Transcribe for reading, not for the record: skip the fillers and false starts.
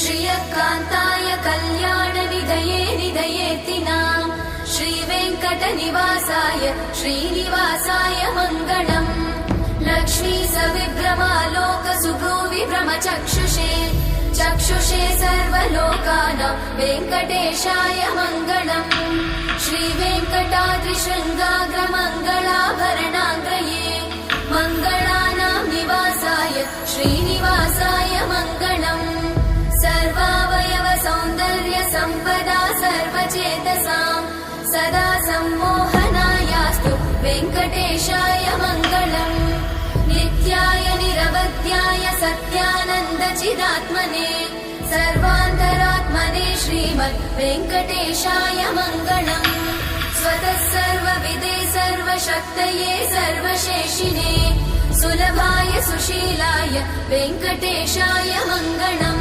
श्रियकान्ताय कल्याणनिधये निधयेतिनाम् श्रीवेङ्कटनिवासाय श्रीनिवासाय मङ्गलम् लक्ष्मी सविभ्रमालोक सुभ्रूविभ्रमचक्षुषे चक्षुषे सर्वलोकानां वेङ्कटेशाय मङ्गलम् श्रीवेङ्कटाद्रिशृङ्गाग्रमङ्गलाभरणाङ्गये मङ्गलानां निवासाय श्रीनिवासाय मङ्गलम् सर्वावयव सौन्दर्य सम्पदा सर्वचेतसां सदा सम्मोहनायास्तु वेङ्कटेशाय मङ्गलम् नित्याय निरवध्याय सत्यानन्द चिदात्मने सर्वान्तरात्मने श्रीमद् वेङ्कटेशाय मङ्गलम् स्वतः सर्वविदे सर्वशक्तये सर्वशेषिने सुलभाय सुशीलाय वेङ्कटेशाय मङ्गलम्